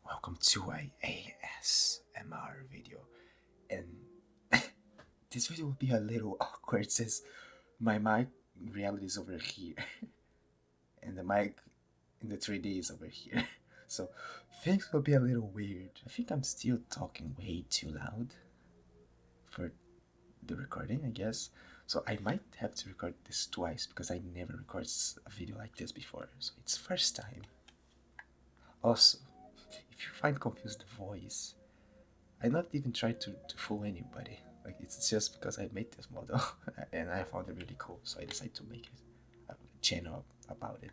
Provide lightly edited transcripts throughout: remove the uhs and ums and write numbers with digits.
welcome to a ASMR video. And this video will be a little awkward since my mic in reality is over here and the mic in the 3D is over here. So things will be a little weird. I think I'm still talking way too loud for the recording, I guess. So I might have to record this twice because I never recorded a video like this before. So it's first time. Also, if you find confused the voice, I'm not even trying to fool anybody. Like, it's just because I made this model and I found it really cool, so I decided to make it a channel about it.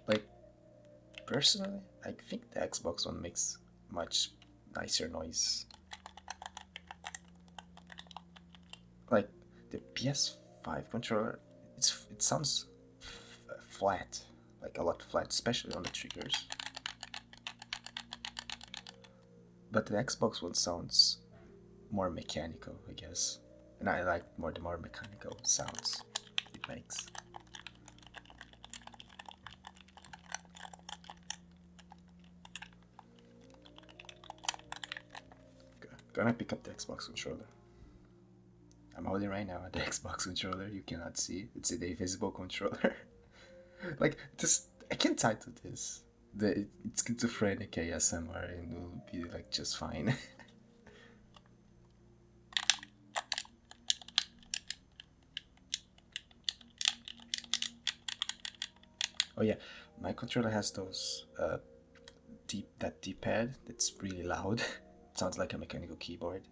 Like, personally, I think the Xbox One makes much nicer noise. Like, the PS5 controller, it sounds flat, like a lot flat, especially on the triggers. But the Xbox One sounds more mechanical, I guess, and I like the more mechanical sounds it makes. Gonna pick up the Xbox controller. I'm holding right now the Xbox controller. You cannot see. It's an invisible controller. Like this, I can title this. It's schizophrenic ASMR and it will be like just fine. Oh yeah, my controller has those that D-pad that's really loud. It sounds like a mechanical keyboard.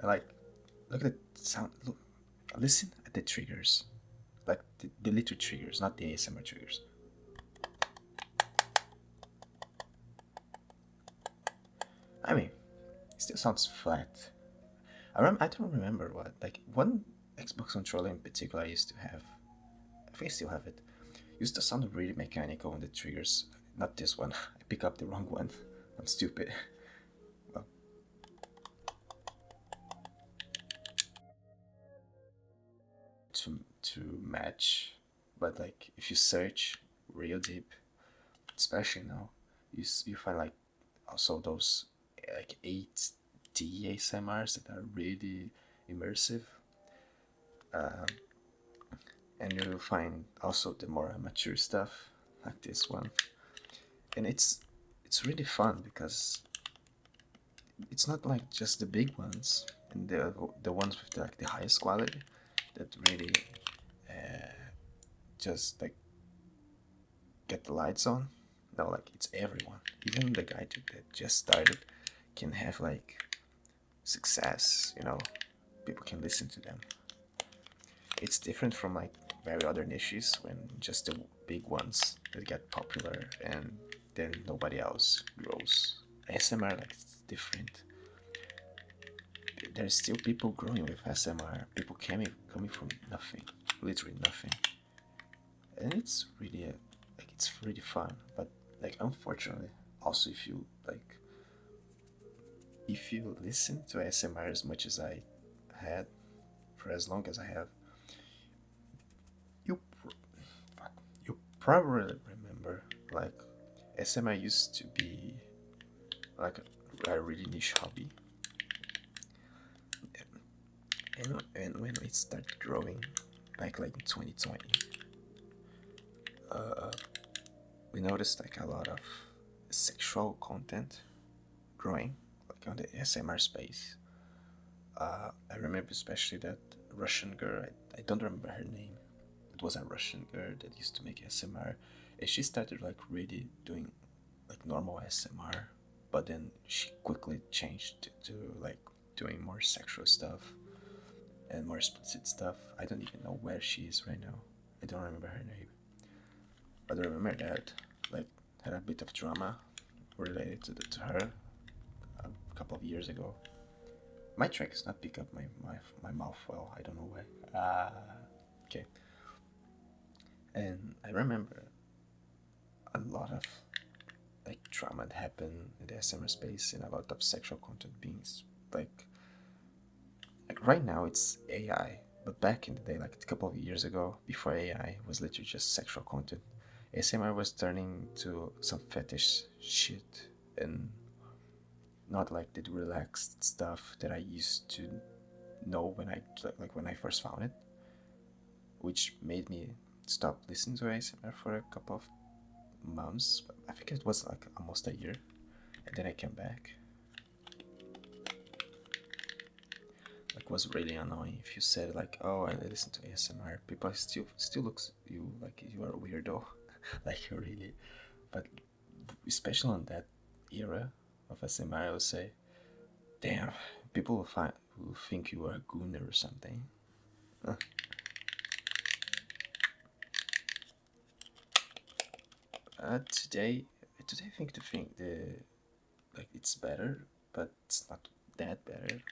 I like, look at the sound. Look, listen at the triggers, like the little triggers, not the ASMR triggers. I mean, it still sounds flat. I don't remember what, like one Xbox controller in particular I used to have. I think I still have it. Used to sound really mechanical on the triggers. Not this one. I picked up the wrong one. I'm stupid. Well, to match, but like if you search real deep, especially now, you find like also those like 8D ASMRs that are really immersive. Um, and you'll find also the more amateur stuff like this one, and it's really fun because it's not like just the big ones and the ones with like the highest quality that really just like get the lights on. No, like it's everyone, even the guy that just started can have like success, people can listen to them. It's different from like very other niches when just the big ones that get popular and then nobody else grows. ASMR, like, it's different. There's still people growing with ASMR, people coming from nothing, literally nothing, and it's really like it's really fun. But like unfortunately, also if you listen to ASMR as much as I had for as long as I have, you you probably remember like ASMR used to be like a really niche hobby, and when it started growing back like in 2020, we noticed like a lot of sexual content growing like on the ASMR space. I remember especially that Russian girl. I don't remember her name. It was a Russian girl that used to make ASMR, and she started like really doing like normal ASMR, but then she quickly changed to like doing more sexual stuff and more explicit stuff. I don't even know where she is right now. I don't remember her name, but I remember that like had a bit of drama related to her a couple of years ago. My track is not pick up my mouth well. I don't know why. Okay. And I remember a lot of like trauma that happened in the SMR space and a lot of sexual content being like right now it's AI, but back in the day, like a couple of years ago, before AI, was literally just sexual content. ASMR was turning to some fetish shit and not like the relaxed stuff that I used to know when when I first found it, which made me stop listening to ASMR for a couple of months. I think it was like almost a year, and then I came back. Like, was really annoying if you said like, "Oh, I listen to ASMR." People still looks you like you are a weirdo, like really. But especially on that era of ASMR, I would say, damn, people will think you are a gooner or something. Today, I think the like it's better, but it's not that better. Like,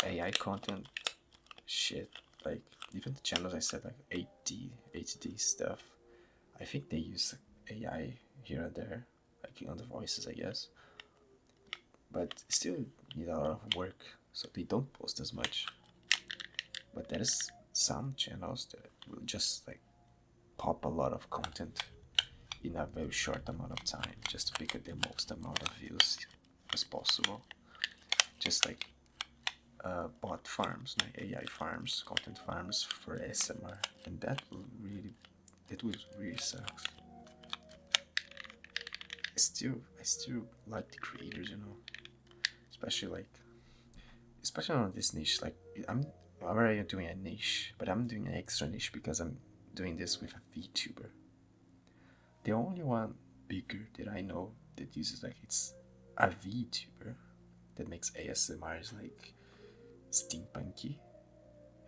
AI content, shit. Like even the channels I said like 8D stuff. I think they use AI here and there, like on the voices, I guess. But still need a lot of work, so they don't post as much. But there is some channels that will just like pop a lot of content in a very short amount of time just to pick up the most amount of views as possible. Just like bot farms, like AI farms, content farms for SMR, and that will really sucks. I still like the creators, you know, especially like especially on this niche. Like I'm already doing a niche, but I'm doing an extra niche because I'm doing this with a VTuber. The only one bigger that I know that uses like it's a VTuber that makes ASMR is like steampunky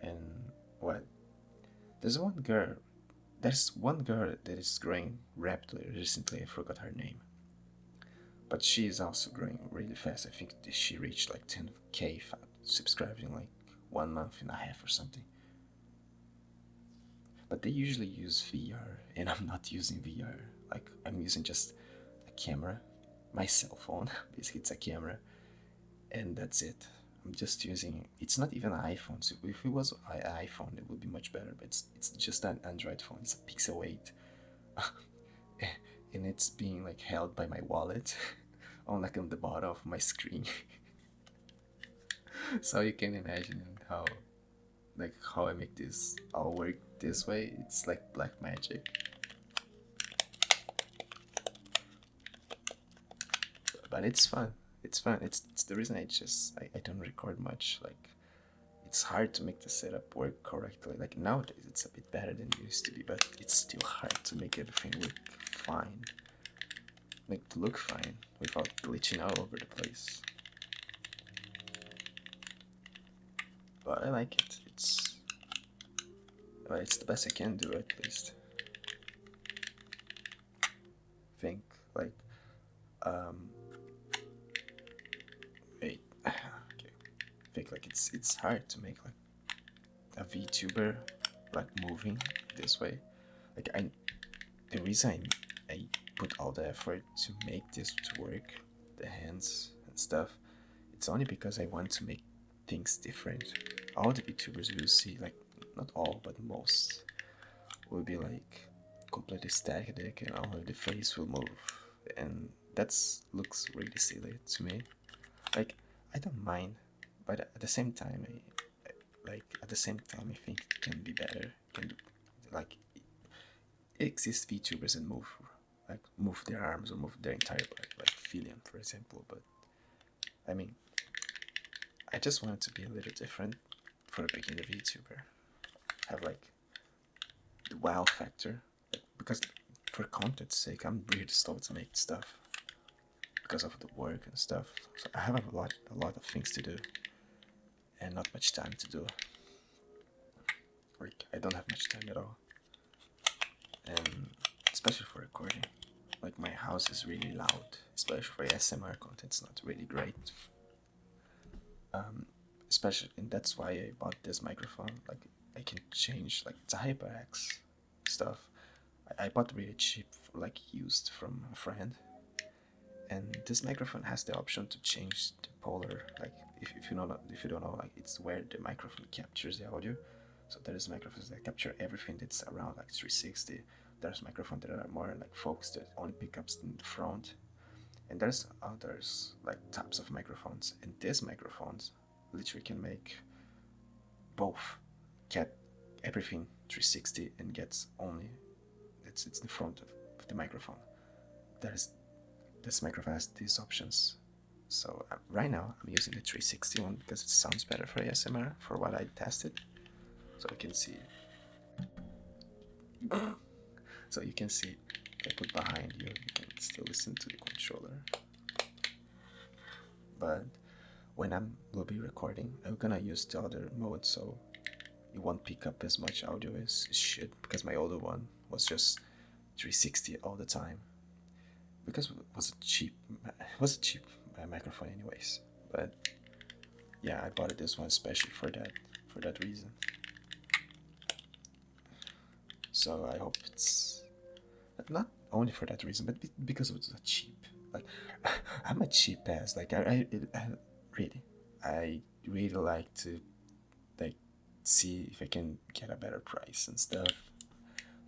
and what? There's one girl. There's one girl that is growing rapidly recently. I forgot her name, but she is also growing really fast. I think she reached like 10K subscribers in like 1 month and a half or something. But they usually use VR, and I'm not using VR. Like I'm using just a camera, my cell phone. Basically, it's a camera, and that's it. I'm just using. It's not even an iPhone. So if it was an iPhone, it would be much better. But it's just an Android phone. It's a Pixel 8, and it's being like held by my wallet, on like on the bottom of my screen. So you can imagine how I make this all work this way. It's like black magic. But it's fun. It's fun. It's the reason I don't record much. Like it's hard to make the setup work correctly. Like nowadays it's a bit better than it used to be, but it's still hard to make everything look fine. Make it look fine without glitching all over the place. But I like it. It's the best I can do at least. Think like um wait okay. Think like it's hard to make like a VTuber like moving this way. Like the reason I put all the effort to make this to work, the hands and stuff, it's only because I want to make things different. All the VTubers will see, like not all but most, will be like completely static and only the face will move, and that's looks really silly to me. Like I don't mind, but at the same time I think it can be better. Can do, like it exists VTubers and move their arms or move their entire body, like Filium for example. But I mean, I just want it to be a little different for a beginner VTuber. Have like the wow factor, like, because for content's sake, I'm really slow to make stuff because of the work and stuff. So I have a lot of things to do, and not much time to do. Like I don't have much time at all, and especially for recording. Like my house is really loud, especially for ASMR content. It's not really great um, especially, and that's why I bought this microphone. Like I can change, like it's a HyperX stuff. I bought really cheap, like used from a friend, and this microphone has the option to change the polar. Like if you don't know, like it's where the microphone captures the audio. So there's microphones that capture everything that's around like 360. There's microphones that are more like focused that only pickups in the front, and there's others like types of microphones. And these microphones literally can make both, get everything 360 and gets only it's the front of the microphone. There's this microphone has these options. So right now I'm using the 360 one because it sounds better for ASMR for what I tested. So you can see. So you can see if I put behind you, you can still listen to the controller. But when will be recording, I'm gonna use the other mode so it won't pick up as much audio as it should, because my older one was just 360 all the time. Because it was a cheap microphone anyways. But yeah, I bought this one especially for that reason. So I hope it's not only for that reason, but because it was cheap. Like I'm a cheap ass. Like I really like to like see if I can get a better price and stuff.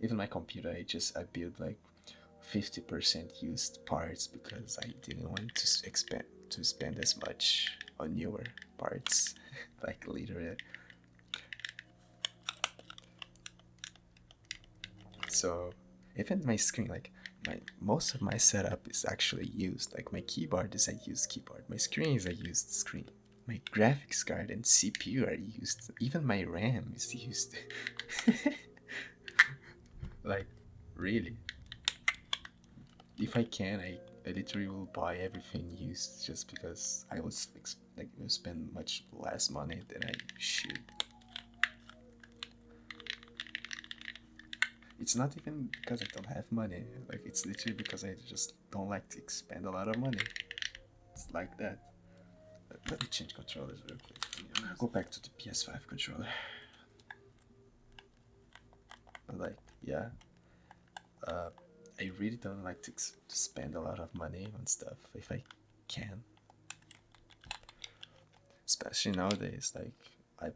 Even my computer, I built like 50% used parts because I didn't want to spend as much on newer parts. Like literally. So even my screen, like my most of my setup is actually used. Like my keyboard is a used keyboard. My screen is a used screen. My graphics card and CPU are used. Even my RAM is used. Like really. If I can, I literally will buy everything used just because I was like will spend much less money than I should. It's not even because I don't have money. Like it's literally because I just don't like to spend a lot of money. It's like that. Let me change controllers real quick. I'm gonna go back to the PS5 controller. But like, yeah, uh, I really don't like to spend a lot of money on stuff if I can. Especially nowadays, like I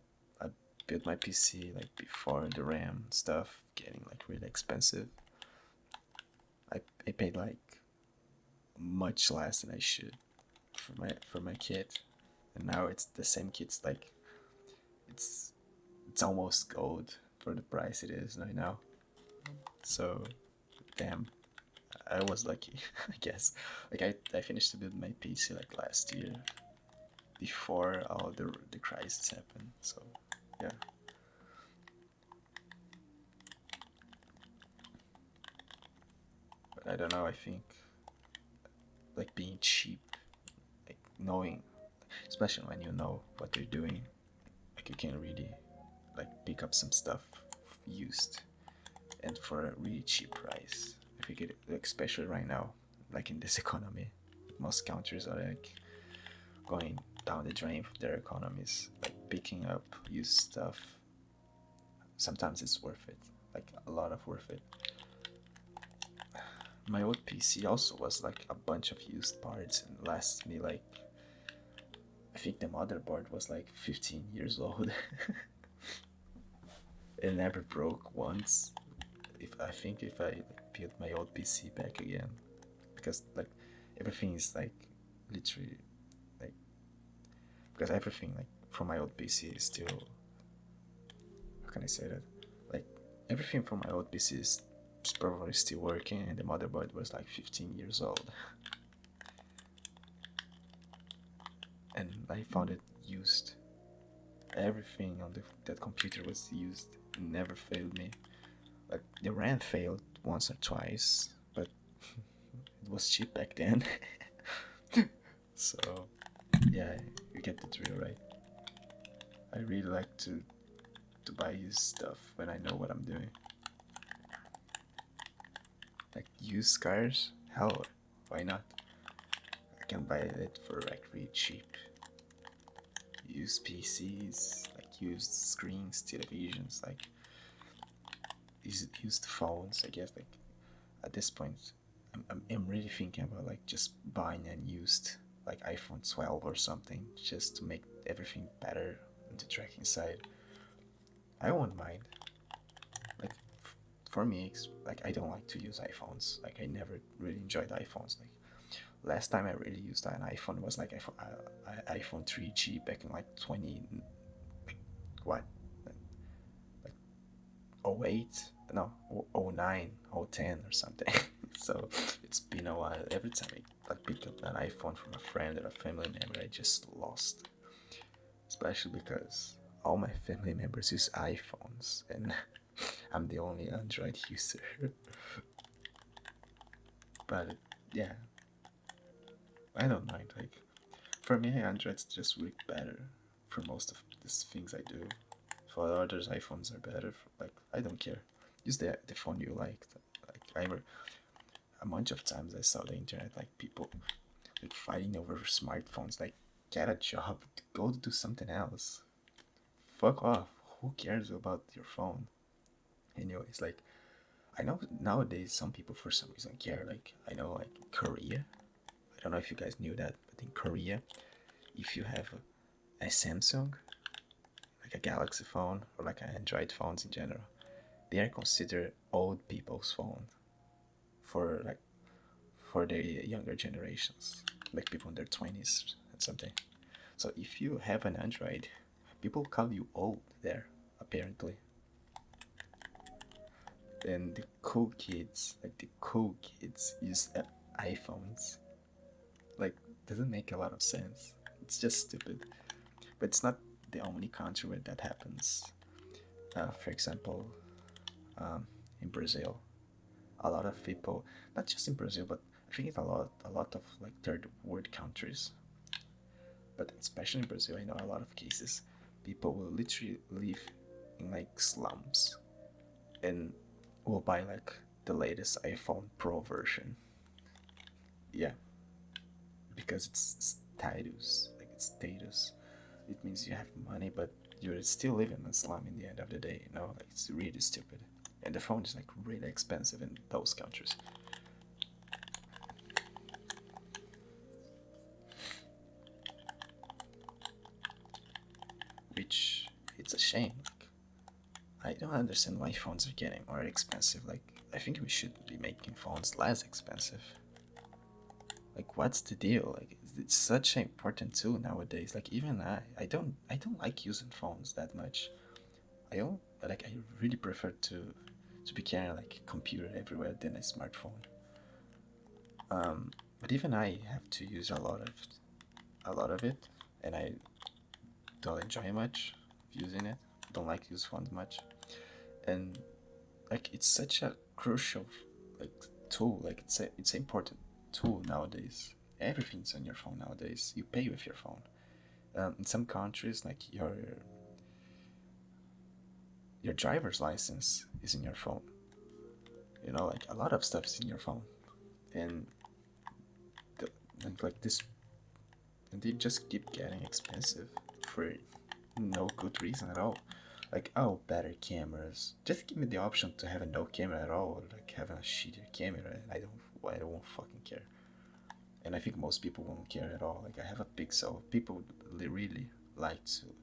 built my PC like before the RAM stuff getting like really expensive. I paid like much less than I should for my kit, and now it's the same kit's like it's it's almost gold for the price it is right now. So damn, I was lucky. I guess like I finished to build my PC like last year before all the crisis happened. So yeah. But I don't know, I think like being cheap, like knowing, especially when you know what you're doing, like you can really like pick up some stuff used and for a really cheap price. I think it, especially right now, like in this economy, most countries are like going down the drain of their economies. Like picking up used stuff, sometimes it's worth it, like a lot of worth it. My old PC also was like a bunch of used parts and lasts me like I think the motherboard was like 15 years old. It never broke once. If I build my old PC back again, because like everything is like literally like because everything like from my old PC is still, how can I say that, like everything from my old PC is probably still working, and the motherboard was like 15 years old. And I found it used. Everything on that computer was used. It never failed me. Like the RAM failed once or twice, but it was cheap back then. So yeah, you get the drill, right? I really like to buy used stuff when I know what I'm doing. Like used cars, hell, why not? I can buy it for like really cheap. used PCs, like used screens, televisions, like used phones. I guess like at this point, I'm really thinking about like just buying a used like iPhone 12 or something just to make everything better on the tracking side. I won't mind. Like for me, it's like I don't like to use iPhones. Like I never really enjoyed iPhones. Like last time I really used an iPhone was like iPhone 3G back in like 20 like what like oh 08, no, oh 09, oh 10 or something. So it's been a while. Every time I like pick up an iPhone from a friend or a family member, I just lost. Especially because all my family members use iPhones and I'm the only Android user. But yeah, I don't mind. Like for me, Androids just work better for most of these things I do. For others, iPhones are better. Like I don't care. Use the phone you like. Like I were a bunch of times I saw the internet like people like fighting over smartphones. Like get a job, go do something else. Fuck off. Who cares about your phone? Anyways, like I know nowadays some people for some reason care. Like I know like Korea. I don't know if you guys knew that, but in Korea, if you have a Samsung, like a Galaxy phone or like an Android phones in general, they are considered old people's phone for like for the younger generations, like people in their 20s and something. So if you have an Android, people call you old there, apparently. And the cool kids, use iPhones. Like, doesn't make a lot of sense. It's just stupid. But it's not the only country where that happens. For example, in Brazil, a lot of people, not just in Brazil, but I think it's a lot of like third world countries, but especially in Brazil, I know a lot of cases. People will literally live in like slums and will buy like the latest iPhone Pro version. Yeah, because it's status, like it's status. It means you have money, but you're still living in a slum in the end of the day. You know, like it's really stupid. And the phone is like really expensive in those countries. Which it's a shame. Like, I don't understand why phones are getting more expensive. Like I think we should be making phones less expensive. Like what's the deal? Like it's such an important tool nowadays. Like even I don't like using phones that much. I don't like I really prefer to be carrying like a computer everywhere than a smartphone. But even I have to use a lot of it, and I don't enjoy much using it. Don't like to use phones much, and like it's such a crucial like tool. Like it's an important tool nowadays. Everything's on your phone nowadays. You pay with your phone. In some countries, like your driver's license is in your phone. You know, like a lot of stuff's in your phone, and, the, and like this, and they just keep getting expensive for no good reason at all. Like, oh, better cameras. Just give me the option to have a no camera at all, or like having a shittier camera, and I don't fucking care. And I think most people won't care at all. Like, I have a Pixel. People really like to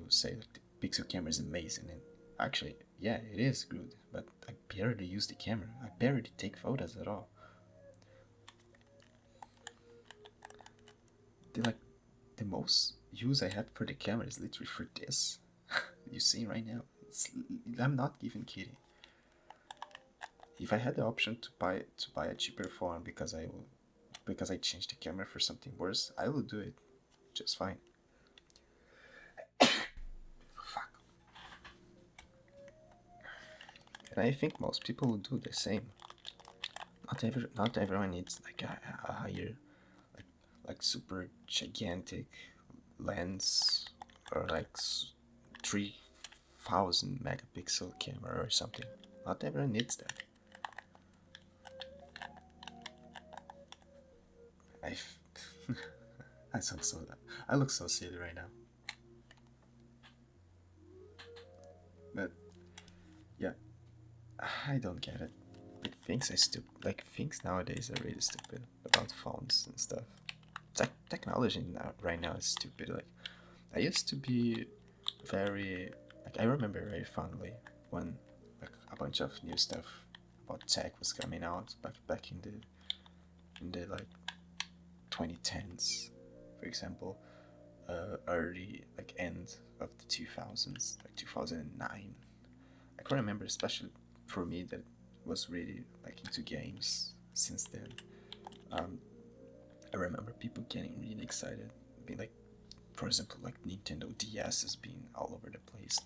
say that the Pixel camera is amazing, and actually, yeah, it is good. But I barely use the camera. I barely take photos at all. Like the most use I had for the camera is literally for this. You see right now. I'm not even kidding. If I had the option to buy a cheaper phone because I changed the camera for something worse, I will do it just fine. Fuck. And I think most people will do the same. Not everyone needs like a higher like super gigantic lens or like 3,000 megapixel camera or something. Not everyone needs that. I I look so silly right now. But yeah, I don't get it. Like things are stupid. Like things nowadays are really stupid about phones and stuff. Technology now right now is stupid. Like I used to be very like I remember very fondly when like a bunch of new stuff about tech was coming out back in the like 2010s, for example, early like end of the 2000s, like 2009. I can remember, especially for me, that was really like into games since then. Um, I remember people getting really excited, being like, for example, like Nintendo DS has been all over the place,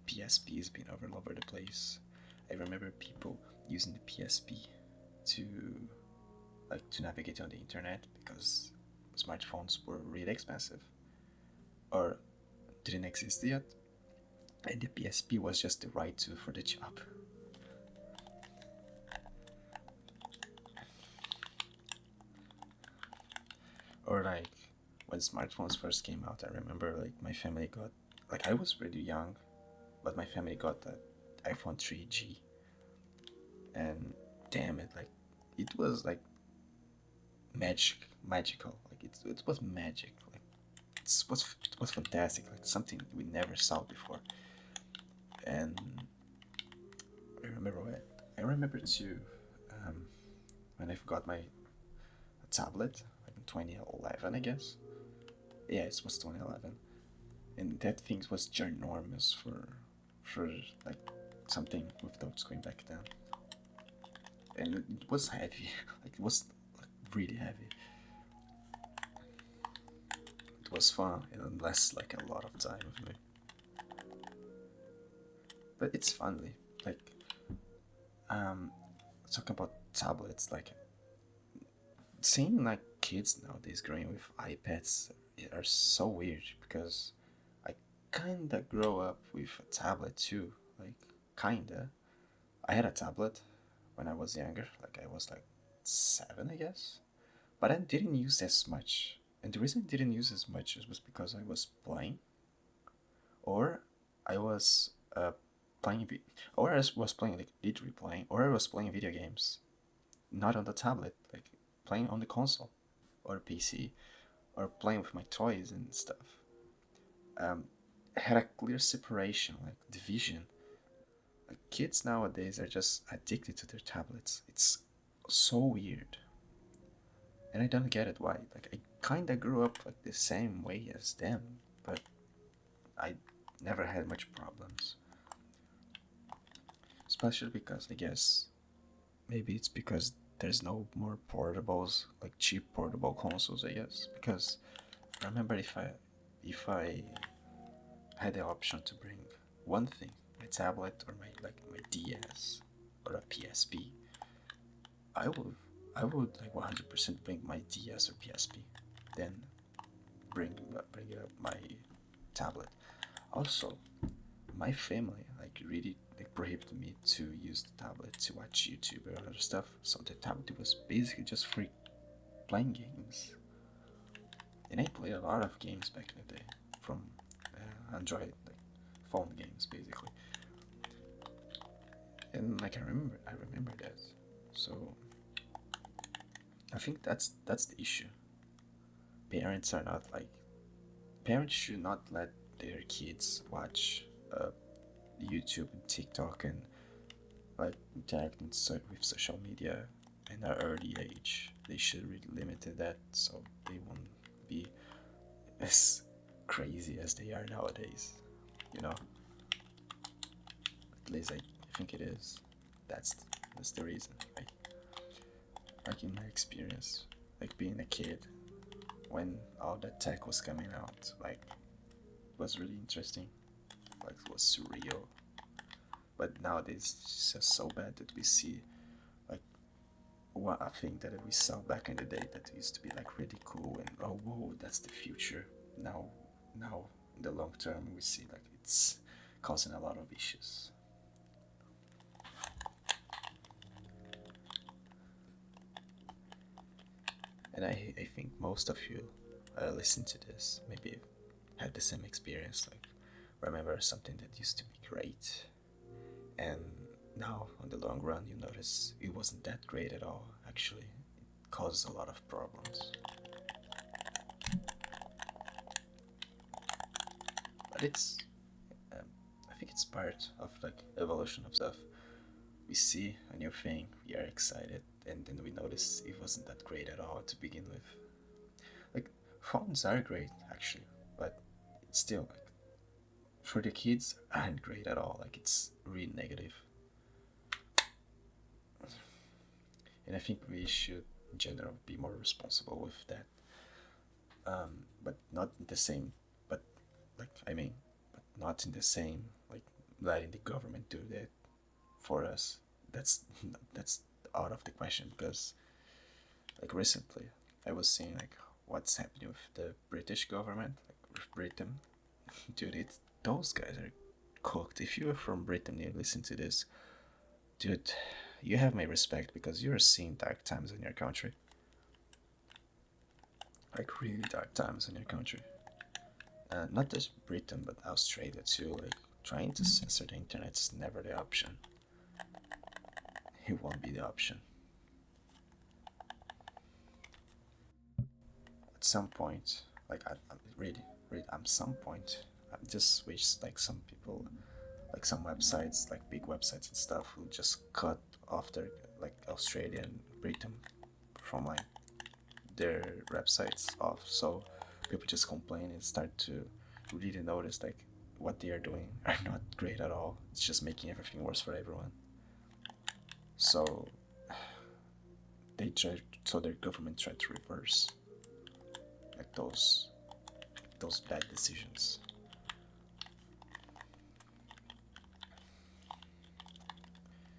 PSP has been all over the place. I remember people using the PSP to to navigate on the internet because smartphones were really expensive or didn't exist yet, and the PSP was just the right tool for the job. Or like when smartphones first came out, I remember like my family got like I was really young, but my family got the iPhone 3G, and damn it, like it was like magical. Like it was magic. Like it was fantastic. Like something we never saw before. And I remember what I remember too, um, when I got my tablet like in 2011, I guess. Yeah, it was 2011, and that thing was ginormous for like something without screen back then, and it was heavy. Like it was like really heavy. It was fun and less like a lot of time with me, but it's funny. Like um, talking about tablets, like seeing like kids nowadays growing with iPads are so weird because I kinda grow up with a tablet too. Like kinda. I had a tablet when I was younger, like I was like 7, I guess. But I didn't use as much. And the reason I didn't use as much was because I was playing, or I was playing, or I was playing like literally playing, or I was playing video games, not on the tablet, like playing on the console or PC, or playing with my toys and stuff. Um, had a clear separation, like division. Like kids nowadays are just addicted to their tablets. It's so weird, and I don't get it why. Like I kinda grew up like the same way as them, but I never had much problems. Especially because I guess maybe it's because there's no more portables, like cheap portable consoles. I guess because I remember if I had the option to bring one thing, my tablet or my DS or a PSP, I would I would like 100% bring my DS or PSP, then bring it up my tablet. Also, my family like really like prohibited me to use the tablet to watch YouTube or other stuff. So the tablet was basically just free playing games, and I played a lot of games back in the day from Android like phone games basically. And like I remember that. So I think that's the issue. Parents are not like parents should not let their kids watch YouTube and TikTok and like interact with social media in an early age. They should really limit that so they won't be as crazy as they are nowadays. You know, at least I think it is. That's that's the reason. Like in my experience, like being a kid when all that tech was coming out, like it was really interesting. Like it was surreal. But nowadays it's just so bad that we see like what I think that we saw back in the day that used to be like really cool and oh whoa that's the future. Now now in the long term we see like it's causing a lot of issues. And I think most of you listen to this maybe had the same experience. Like remember something that used to be great, and now on the long run you notice it wasn't that great at all. Actually, it caused a lot of problems. But um, I think it's part of like evolution of stuff. We see a new thing, we are excited, and then we notice it wasn't that great at all to begin with. Like, phones are great actually, but it's still like for the kids aren't great at all. Like, it's really negative. And I think we should in general be more responsible with that. But not in the same, but like I mean, but not in the same like letting the government do that for us. That's that's out of the question because like recently I was seeing like what's happening with the British government, like with Britain. Dude, it's those guys are cooked. If you're from Britain, you listen to this, dude. You have my respect because you're seeing dark times in your country, like really dark times in your country. Not just Britain, but Australia too. Like trying to censor the internet is never the option. It won't be the option. At some point, like I really, really, at some point, I just wish like some people, like some websites, like big websites and stuff, will just cut off their like Australia and Britain from like their websites off, so people just complain and start to really notice like what they are doing are not great at all. It's just making everything worse for everyone. So they try, so their government tried to reverse like those bad decisions.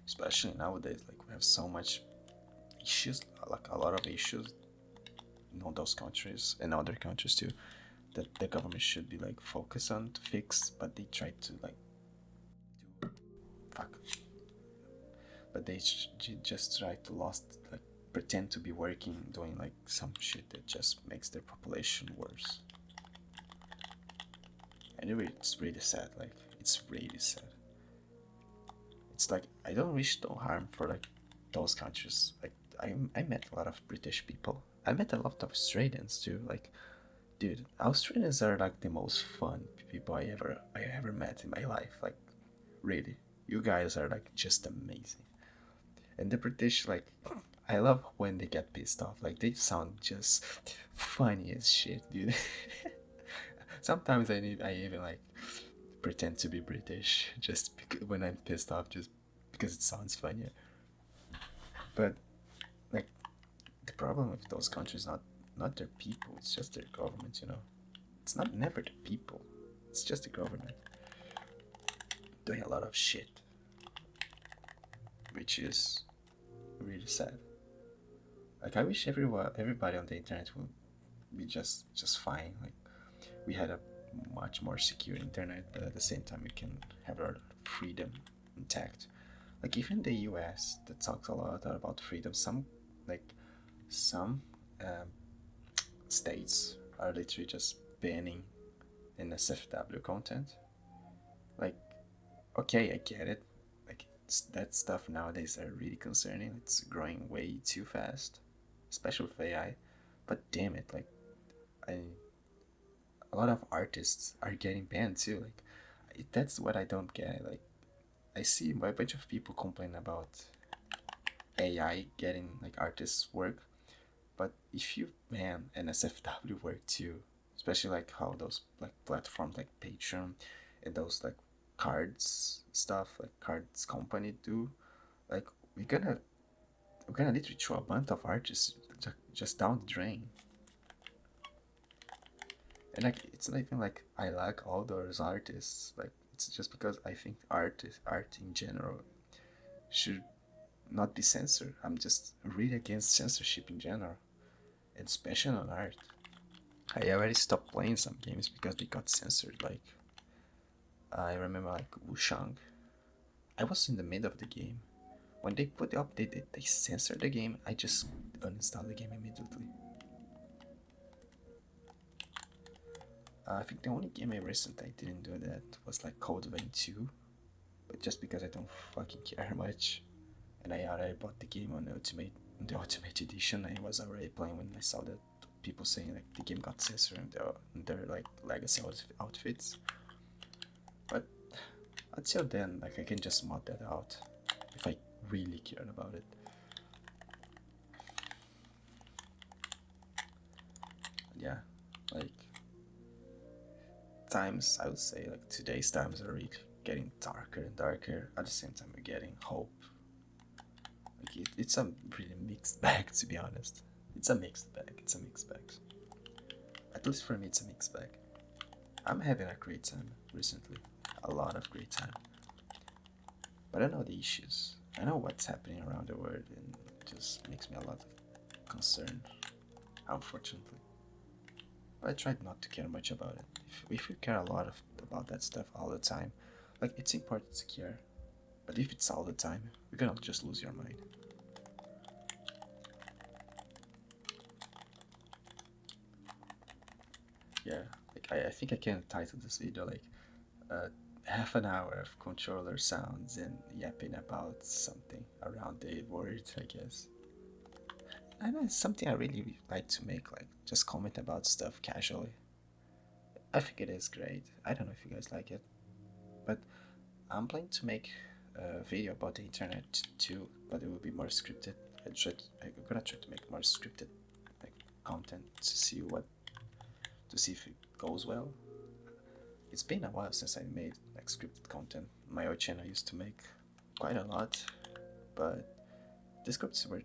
Especially nowadays, like we have so much issues, like a lot of issues in those countries and other countries too, that the government should be like focused on to fix, but they try to like do fuck. But they just try to lost like pretend to be working, doing like some shit that just makes their population worse. Anyway, it's really sad. Like it's really sad. It's like I don't wish no harm for like those countries. Like I met a lot of British people. I met a lot of Australians too. Like, dude, Australians are like the most fun people I ever met in my life. Like, really, you guys are like just amazing. And the British, like, I love when they get pissed off. Like, they sound just funny as shit, dude. Sometimes I even like pretend to be British just because, when I'm pissed off, just because it sounds funnier. But like the problem with those countries not their people, it's just their government. It's not never the people, it's just the government doing a lot of shit, which is really sad. Like I wish everybody on the internet would be just fine. Like we had a much more secure internet, but at the same time we can have our freedom intact. Like even the US that talks a lot about freedom, like some um, states are literally just banning NSFW content. Like, okay, I get it. Like that stuff nowadays are really concerning. It's growing way too fast, especially with AI. But damn it, like I, a lot of artists are getting banned too. Like that's what I don't get. Like I see a bunch of people complain about AI getting like artists' work, but if you ban NSFW work too, especially like how those like platforms like Patreon and those like cards stuff like cards company do, like we're gonna we're gonna literally throw a bunch of artists just down the drain. And like it's not even like I like all those artists. Like it's just because I think art in general should not be censored. I'm just really against censorship in general, and especially on art. I already stopped playing some games because they got censored. Like I remember like Wushang. I was in the middle of the game. When they put the update that they censored the game, I just uninstalled the game immediately. I think the only game I recently didn't do that was like Code Vein 2, but just because I don't fucking care much, and I already bought the game on the Ultimate Edition. I was already playing when I saw that people saying like the game got censored and their like legacy outfits. But until then, like I can just mod that out if I really cared about it. Yeah, like times I would say like today's times are really getting darker and darker. At the same time, we're getting hope. Like it's a really mixed bag, to be honest. It's a mixed bag. It's a mixed bag. At least for me, it's a mixed bag. I'm having a great time recently, a lot of great time. But I know the issues. I know what's happening around the world, and it just makes me a lot of concern, unfortunately. But I tried not to care much about it. If you care a lot about that stuff all the time, like it's important to care. But if it's all the time, you're gonna just lose your mind. Yeah, like I think I can title this video like uh, half an hour of controller sounds and yapping about something around the word, I guess. And it's something I really like to make, like just comment about stuff casually. I think it is great. I don't know if you guys like it, but I'm planning to make a video about the internet too, but it will be more scripted. I'm gonna try to make more scripted like content to see if it goes well. It's been a while since I made like scripted content. My old channel used to make quite a lot, but the scripts were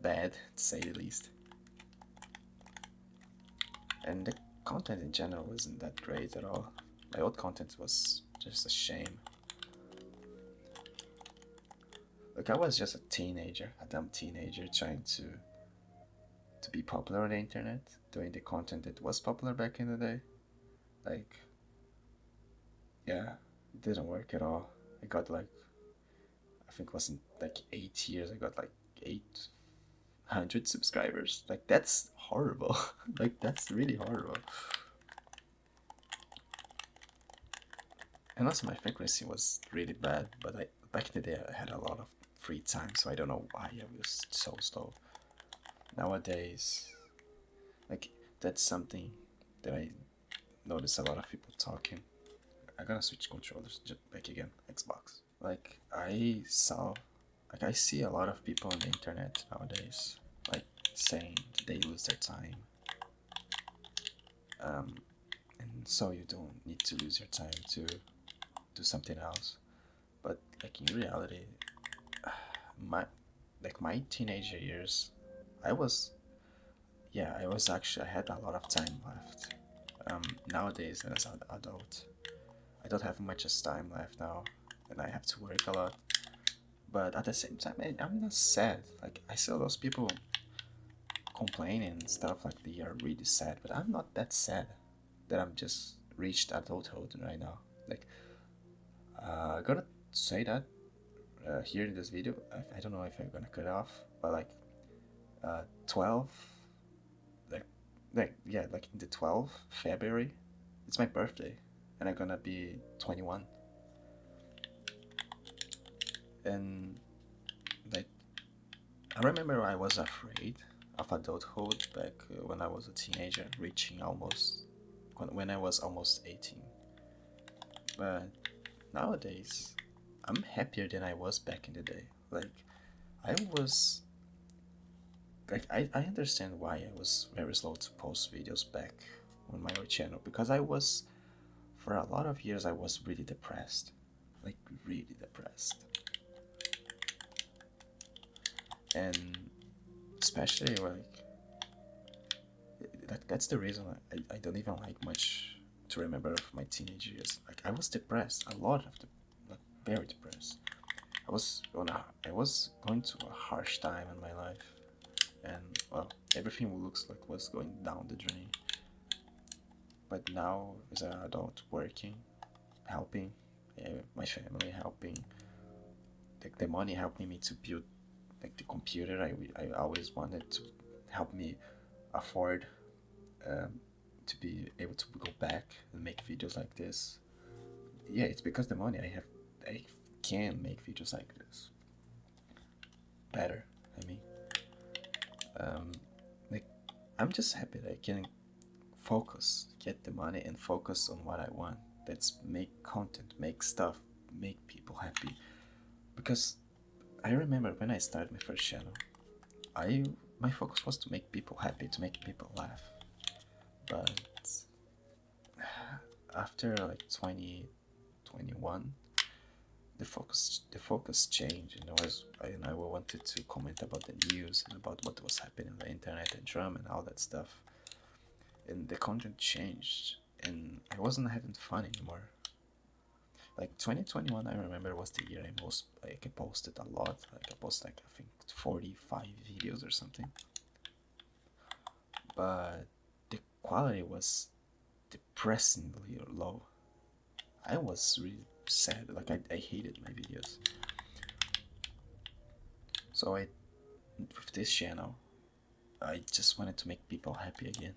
bad to say the least. And the content in general wasn't that great at all. My old content was just a shame. Like I was just a teenager, a dumb teenager trying to be popular on the internet, doing the content that was popular back in the day. Like yeah, it didn't work at all. I got like I think it was in like 8 years I got like 800 subscribers. Like that's horrible. Like that's really horrible. And also my frequency was really bad, but I back in the day I had a lot of free time, so I don't know why I was so slow. Nowadays, like that's something that I notice a lot of people talking. I'm gonna switch controllers back again, Xbox. Like I see a lot of people on the internet nowadays, like saying they lose their time. Um, and so you don't need to lose your time to do something else. But like in reality, my my teenager years, I was I was actually I had a lot of time left. Nowadays as an adult, I don't have much as time left now, and I have to work a lot. But at the same time, I'm not sad. Like I see all those people complaining and stuff like they are really sad, but I'm not that sad that I'm just reached adulthood right now. Like I gotta say that here in this video, I don't know if I'm gonna cut off, but like 12, like yeah, like in the 12th February, it's my birthday, and I'm gonna be 21. And like I remember I was afraid of adulthood back when I was a teenager, reaching almost when I was almost 18. But nowadays, I'm happier than I was back in the day. Like I was like I understand why I was very slow to post videos back on my old channel, because I was for a lot of years I was really depressed. Like really depressed. And especially like that's the reason I don't even like much to remember of my teenage years. Like I was depressed, a lot of like very depressed. I was going through a harsh time in my life, and well, everything looks like was going down the drain. But now, as an adult, working, helping my family, helping like the money helping me to build like the computer I always wanted to help me afford, um, to be able to go back make videos like this. Yeah, it's because the money I have, I can make videos like this better. I mean, um, like I'm just happy that I can focus, get the money, and focus on what I want. That's make content, make stuff, make people happy. Because I remember when I started my first channel, I my focus was to make people happy, to make people laugh. But after like 2021, the focus changed, and I wanted to comment about the news and about what was happening on the internet and drum and all that stuff. And the content changed, and I wasn't having fun anymore. Like 2021, I remember was the year I posted a lot. Like I posted like I think 45 videos or something. But the quality was depressingly low. I was really sad. Like I hated my videos. So I with this channel, I just wanted to make people happy again,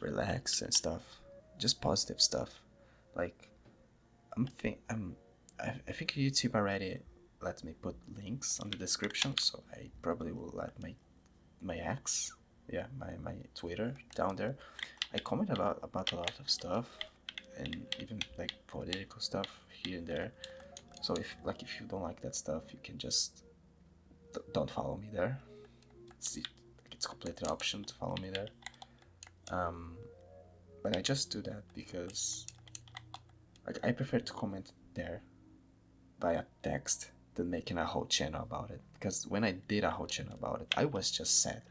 relax and stuff, just positive stuff. Like I think YouTube already let me put links on the description, so I probably will let my ex, yeah, my Twitter down there. I comment about a lot of stuff, and even like political stuff here and there. So if you don't like that stuff, you can just don't follow me there. It's completely option to follow me there. Um, but I just do that because like I prefer to comment there via text than making a whole channel about it. Because when I did a whole channel about it, I was just sad.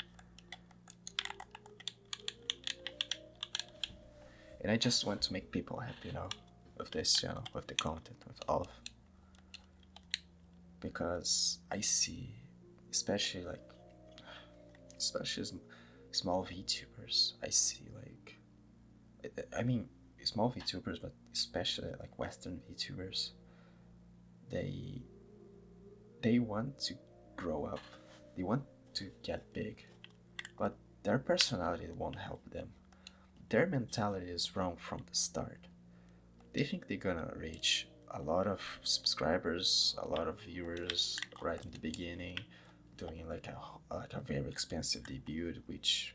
And I just want to make people happy, with this channel, with the content, with all of. Because I see, especially like, especially small VTubers, I see like, I mean, small VTubers, but especially like Western VTubers, they they want to grow up, they want to get big, but their personality won't help them. Their mentality is wrong from the start. They think they're gonna reach a lot of subscribers, a lot of viewers right in the beginning, doing like a very expensive debut, which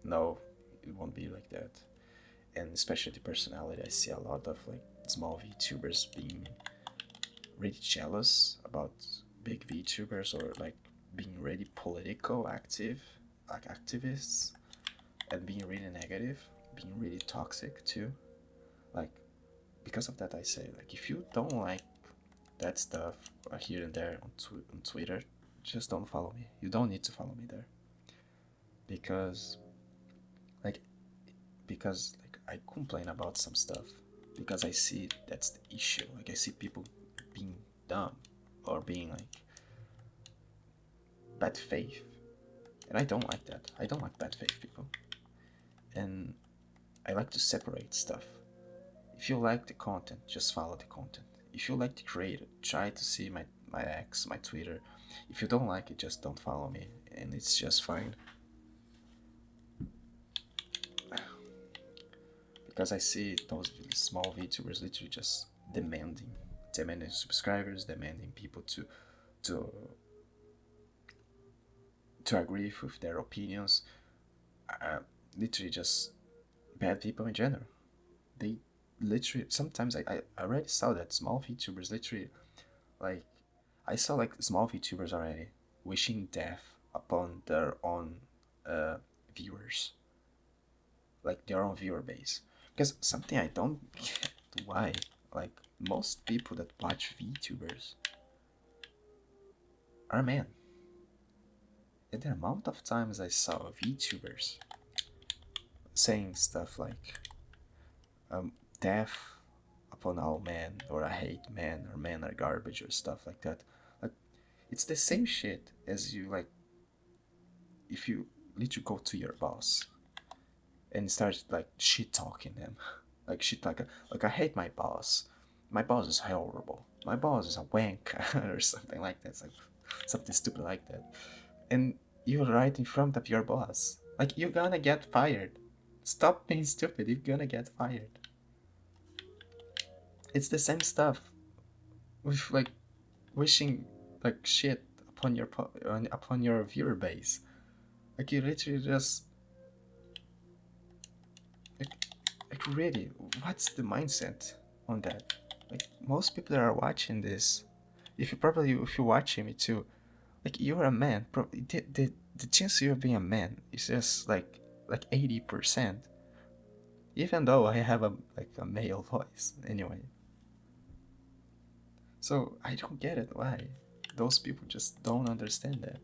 no, it won't be like that. And especially the personality, I see a lot of like small VTubers being really jealous about big VTubers, or like being really political active, like activists, and being really negative, being really toxic too. Like because of that, I say like if you don't like that stuff here and there on Twitter, just don't follow me. You don't need to follow me there because like like I complain about some stuff because I see that's the issue. Like I see people being dumb or being like bad faith, and I don't like that. I don't like bad faith people, and I like to separate stuff. If you like the content, just follow the content. If you like the creator, try to see my ex, my Twitter. If you don't like it, just don't follow me, and it's just fine. Because I see those really small VTubers literally just demanding subscribers, demanding people to to agree with their opinions. Literally just bad people in general. They literally sometimes I already saw that small VTubers literally like I saw like small VTubers already wishing death upon their own uh, viewers, like their own viewer base. Because something I don't get why, like most people that watch VTubers are men. And the amount of times I saw VTubers saying stuff like death upon all men, or I hate men, or men are garbage, or stuff like that. Like it's the same shit as you like if you literally go to your boss and start like shit talking them, like shit like I hate my boss. My boss is horrible. My boss is a wanker or something like that. It's like something stupid like that. And you're right in front of your boss. Like you're gonna get fired. Stop being stupid. You're gonna get fired. It's the same stuff with like wishing like shit upon your upon your viewer base. Like you literally just like, like really, what's the mindset on that? Like most people that are watching this, if you're watching me too, like you're a man. Probably the chance of you being a man is just like 80%. Even though I have a like a male voice anyway. So I don't get it why those people just don't understand that.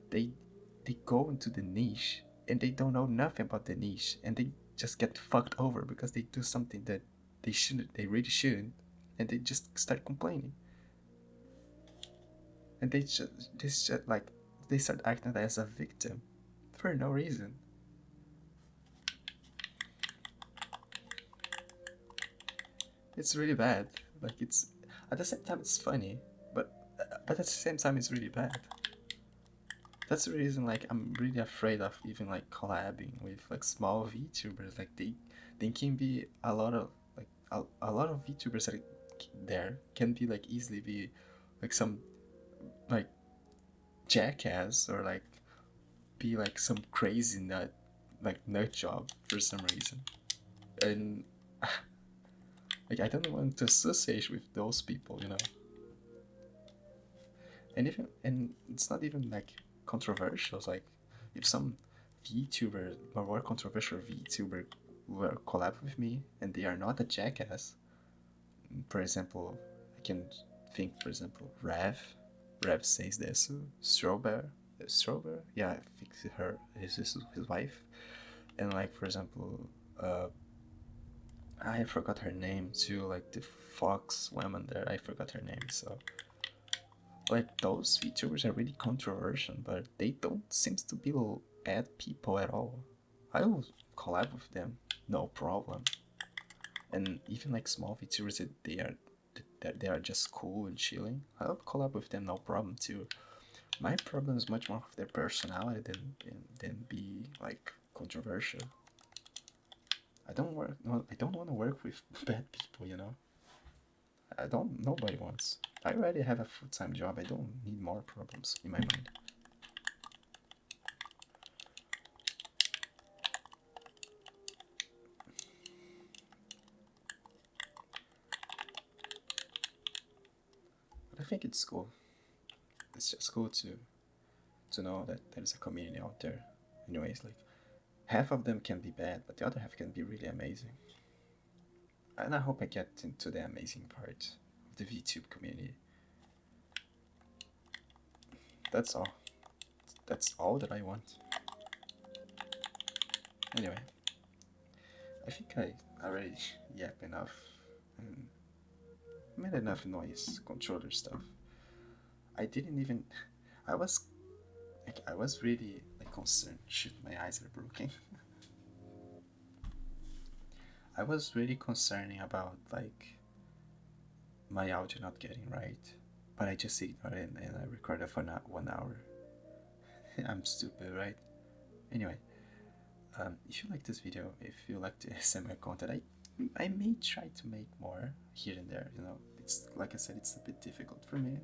They they go into the niche and they don't know nothing about the niche and they just get fucked over because they do something that they really shouldn't, and they just start complaining. And they just like they start acting as a victim for no reason. It's really bad. Like it's at the same time it's funny, but at the same time it's really bad. That's the reason like I'm really afraid of even like collabing with like small VTubers. Like they can be a lot of like a lot of VTubers that there can be like easily be like some like jackass or like be like some crazy nut job for some reason. And like I don't want to associate with those people, you know. And it's not even like controversial. It's like if some VTuber or more controversial VTuber will collab with me and they are not a jackass, for example, I can think, for example, Rev says this, Strawberry, yeah, I think her is his wife, and like for example, uh, I forgot her name too, like the Fox woman there, I forgot her name, so like those VTubers are really controversial, but they don't seem to be bad people at all. I will collab with them, no problem. And even like small VTubers that they are just cool and chilling, I'll collab with them, no problem too. My problem is much more of their personality than be like controversial. I don't want to work with bad people, you know. I don't. Nobody wants. I already have a full-time job. I don't need more problems in my mind. But I think it's cool. It's just cool to know that there's a community out there. Anyways, like half of them can be bad, but the other half can be really amazing. And I hope I get into the amazing part of the VTube community. That's all. That's all that I want. Anyway, I think I already yap enough and made enough noise controller stuff. I didn't even. I was like I was really like concerned. Shit, my eyes are broken. I was really concerning about like my audio not getting right, but I just ignored it and I recorded for not 1 hour. I'm stupid, right? Anyway, if you like this video, if you like the ASMR content, I may try to make more here and there. You know, it's like I said, it's a bit difficult for me.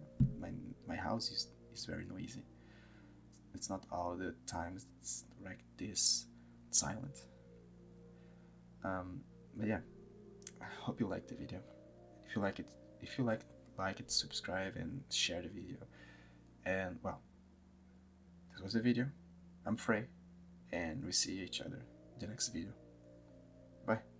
My house is very noisy. It's not all the times it's like this silent. But yeah, I hope you liked the video. If you like it, if you like it, subscribe and share the video. And well, this was the video. I'm Frey, and we see each other in the next video. Bye.